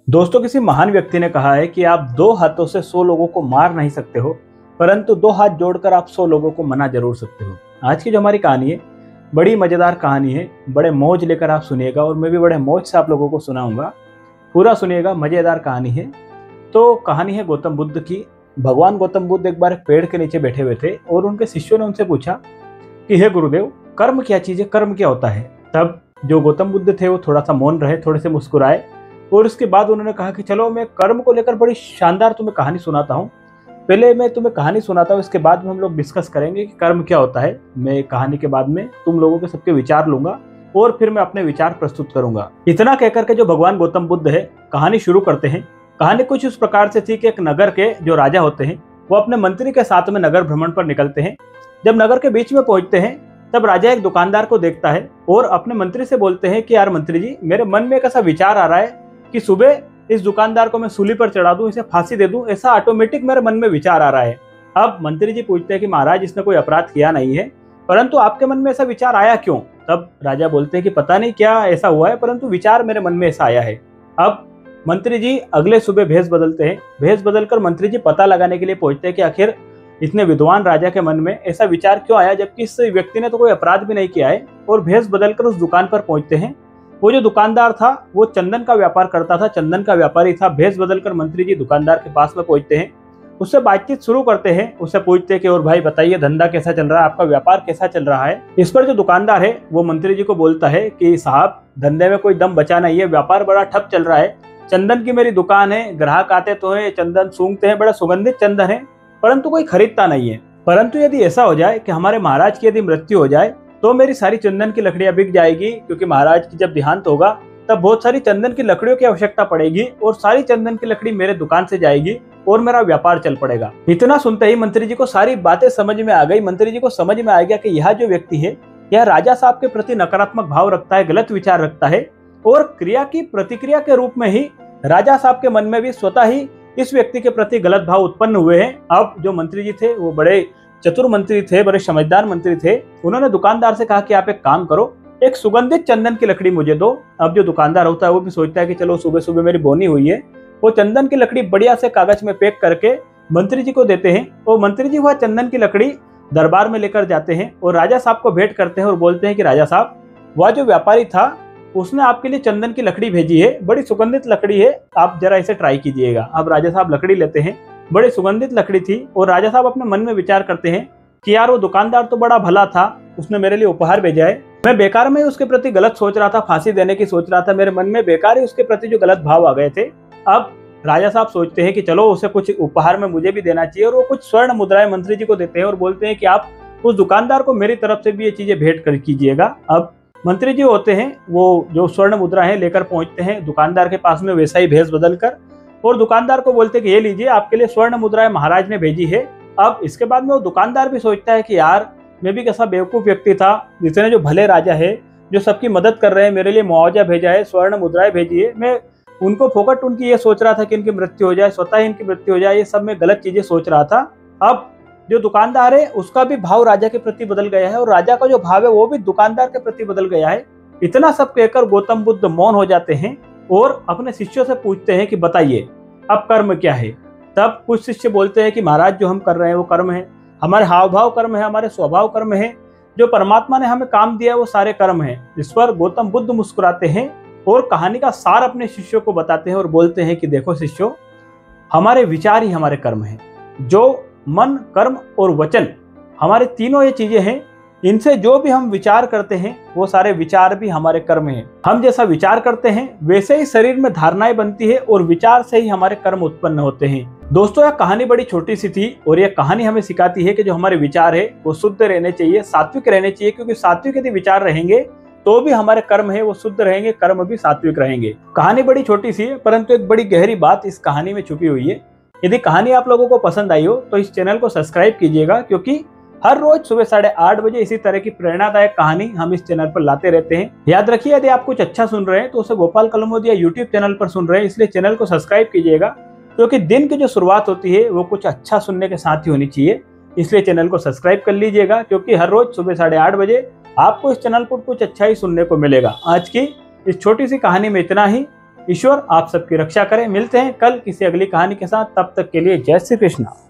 दोस्तों, किसी महान व्यक्ति ने कहा है कि आप दो हाथों से 100 लोगों को मार नहीं सकते हो, परंतु दो हाथ जोड़कर आप 100 लोगों को मना जरूर सकते हो। आज की जो हमारी कहानी है, बड़ी मजेदार कहानी है। बड़े मौज लेकर आप सुनिएगा और मैं भी बड़े मौज से आप लोगों को सुनाऊंगा। पूरा सुनिएगा, मजेदार कहानी है। तो कहानी है गौतम बुद्ध की। भगवान गौतम बुद्ध एक बार एक पेड़ के नीचे बैठे हुए थे और उनके शिष्यों ने उनसे पूछा कि हे गुरुदेव, कर्म क्या चीज है, कर्म क्या होता है। तब जो गौतम बुद्ध थे वो थोड़ा सा मौन रहे, थोड़े से मुस्कुराए और उसके बाद उन्होंने कहा कि चलो मैं कर्म को लेकर बड़ी शानदार तुम्हें कहानी सुनाता हूँ। पहले मैं तुम्हें कहानी सुनाता हूँ, इसके बाद में हम लोग डिस्कस करेंगे कि कर्म क्या होता है। मैं कहानी के बाद में तुम लोगों के सबके विचार लूंगा और फिर मैं अपने विचार प्रस्तुत करूंगा। इतना कहकर के जो भगवान गौतम बुद्ध है, कहानी शुरू करते हैं। कहानी कुछ इस प्रकार से थी कि एक नगर के जो राजा होते हैं वो अपने मंत्री के साथ में नगर भ्रमण पर निकलते हैं। जब नगर के बीच में पहुंचते हैं तब राजा एक दुकानदार को देखता है और अपने मंत्री से बोलते हैं कि यार मंत्री जी, मेरे मन में एक ऐसा विचार आ रहा है कि सुबह इस दुकानदार को मैं सूली पर चढ़ा दूं, इसे फांसी दे दूं। ऐसा ऑटोमेटिक मेरे मन में विचार आ रहा है। अब मंत्री जी पूछते हैं कि महाराज, इसने कोई अपराध किया नहीं है, परंतु आपके मन में ऐसा विचार आया क्यों। तब राजा बोलते हैं कि पता नहीं क्या ऐसा हुआ है, परंतु विचार मेरे मन में ऐसा आया है। अब मंत्री जी अगले सुबह भेष बदलते हैं। भेष बदलकर मंत्री जी पता लगाने के लिए पहुंचते हैं कि आखिर इतने विद्वान राजा के मन में ऐसा विचार क्यों आया, जबकि इस व्यक्ति ने तो कोई अपराध भी नहीं किया है। और भेष बदलकर उस दुकान पर पहुंचते हैं। वो जो दुकानदार था वो चंदन का व्यापार करता था, चंदन का व्यापारी था। भेष बदलकर मंत्री जी दुकानदार के पास में पहुंचते हैं, उससे बातचीत शुरू करते हैं। उससे पूछते हैं कि और भाई बताइए, धंधा कैसा चल रहा है, आपका व्यापार कैसा चल रहा है। इस पर जो दुकानदार है वो मंत्री जी को बोलता है कि साहब, धंधे में कोई दम बचा नहीं है, व्यापार बड़ा ठप चल रहा है। चंदन की मेरी दुकान है, ग्राहक आते तो है, चंदन सूंघते हैं, बड़ा सुगंधित चंदन है, परंतु कोई खरीदता नहीं है। परंतु यदि ऐसा हो जाए कि हमारे महाराज की यदि मृत्यु हो जाए तो मेरी सारी चंदन की लकड़ियां बिक जाएगी, क्योंकि महाराज की जब देहांत होगा तब बहुत सारी चंदन की लकड़ियों की आवश्यकता पड़ेगी और सारी चंदन की लकड़ी मेरे दुकान से जाएगी और मेरा व्यापार चल पड़ेगा। इतना सुनते ही मंत्री जी को सारी बातें समझ में आ गई। मंत्री जी को समझ में आ गया कि यह जो व्यक्ति है यह राजा साहब के प्रति नकारात्मक भाव रखता है, गलत विचार रखता है और क्रिया की प्रतिक्रिया के रूप में ही राजा साहब के मन में भी स्वतः ही इस व्यक्ति के प्रति गलत भाव उत्पन्न हुए हैं। अब जो मंत्री जी थे वो बड़े चतुर मंत्री थे, बड़े समझदार मंत्री थे। उन्होंने दुकानदार से कहा कि आप एक काम करो, एक सुगंधित चंदन की लकड़ी मुझे दो। अब जो दुकानदार होता है वो भी सोचता है कि चलो सुबह सुबह मेरी बोनी हुई है। वो चंदन की लकड़ी बढ़िया से कागज में पैक करके मंत्री जी को देते हैं और मंत्री जी वह चंदन की लकड़ी दरबार में लेकर जाते हैं और राजा साहब को भेंट करते हैं और बोलते हैं कि राजा साहब, वह जो व्यापारी था उसने आपके लिए चंदन की लकड़ी भेजी है, बड़ी सुगंधित लकड़ी है, आप जरा इसे ट्राई कीजिएगा। अब राजा साहब लकड़ी लेते हैं, बड़ी सुगंधित लकड़ी थी और राजा साहब अपने मन में विचार करते हैं कि यार वो दुकानदार तो बड़ा भला था, उसने मेरे लिए उपहार भेजा है। मैं बेकार में उसके प्रति गलत सोच रहा था, फांसी देने की सोच रहा था, मेरे मन में बेकार ही उसके प्रति जो गलत भाव आ गए थे। अब राजा साहब सोचते हैं कि चलो उसे कुछ उपहार में मुझे भी देना चाहिए और वो कुछ स्वर्ण मुद्राएं मंत्री जी को देते हैं और बोलते हैं कि आप उस दुकानदार को मेरी तरफ से भी ये चीजें भेंट कर कीजिएगा। अब मंत्री जी होते हैं वो जो स्वर्ण मुद्रा है लेकर पहुंचते हैं दुकानदार के पास में, वैसा ही भेष बदलकर, और दुकानदार को बोलते हैं कि ये लीजिए, आपके लिए स्वर्ण मुद्राएं महाराज ने भेजी है। अब इसके बाद में वो दुकानदार भी सोचता है कि यार मैं भी कैसा बेवकूफ व्यक्ति था, जितने जो भले राजा है जो सबकी मदद कर रहे हैं, मेरे लिए मुआवजा भेजा है, स्वर्ण मुद्राएं भेजी है, मैं उनको फोकट उनकी ये सोच रहा था कि इनकी मृत्यु हो जाए, स्वतः ही इनकी मृत्यु हो जाए, ये सब मैं गलत चीजें सोच रहा था। अब जो दुकानदार है उसका भी भाव राजा के प्रति बदल गया है और राजा का जो भाव है वो भी दुकानदार के प्रति बदल गया है। इतना सब कहकर गौतम बुद्ध मौन हो जाते हैं और अपने शिष्यों से पूछते हैं कि बताइए अब कर्म क्या है। तब कुछ शिष्य बोलते हैं कि महाराज, जो हम कर रहे हैं वो कर्म है, हमारे हाव भाव कर्म है, हमारे स्वभाव कर्म है, जो परमात्मा ने हमें काम दिया है वो सारे कर्म है। इस पर गौतम बुद्ध मुस्कुराते हैं और कहानी का सार अपने शिष्यों को बताते हैं और बोलते हैं कि देखो शिष्यों, हमारे विचार ही हमारे कर्म है। जो मन, कर्म और वचन, हमारे तीनों ये चीजें हैं, इनसे जो भी हम विचार करते हैं वो सारे विचार भी हमारे कर्म हैं। हम जैसा विचार करते हैं वैसे ही शरीर में धारणाएं बनती है और विचार से ही हमारे कर्म उत्पन्न होते हैं। दोस्तों, यह कहानी बड़ी छोटी सी थी और यह कहानी हमें सिखाती है कि जो हमारे विचार है वो शुद्ध रहने चाहिए, सात्विक रहने चाहिए, क्योंकि सात्विक यदि विचार रहेंगे तो भी हमारे कर्म है वो शुद्ध रहेंगे, कर्म भी सात्विक रहेंगे। कहानी बड़ी छोटी सी है परंतु एक बड़ी गहरी बात इस कहानी में छुपी हुई है। यदि कहानी आप लोगों को पसंद आई हो तो इस चैनल को सब्सक्राइब कीजिएगा, क्योंकि हर रोज सुबह 8:30 बजे इसी तरह की प्रेरणादायक कहानी हम इस चैनल पर लाते रहते हैं। याद रखिए, यदि आप कुछ अच्छा सुन रहे हैं तो उसे गोपाल कलमोदिया यूट्यूब चैनल पर सुन रहे हैं, इसलिए चैनल को सब्सक्राइब कीजिएगा, क्योंकि दिन की जो शुरुआत होती है वो कुछ अच्छा सुनने के साथ ही होनी चाहिए। इसलिए चैनल को सब्सक्राइब कर लीजिएगा, क्योंकि हर रोज सुबह 8:30 बजे आपको इस चैनल पर कुछ अच्छा ही सुनने को मिलेगा। आज की इस छोटी सी कहानी में इतना ही। ईश्वर आप सबकी रक्षा करें। मिलते हैं कल किसी अगली कहानी के साथ, तब तक के लिए जय श्री कृष्णा।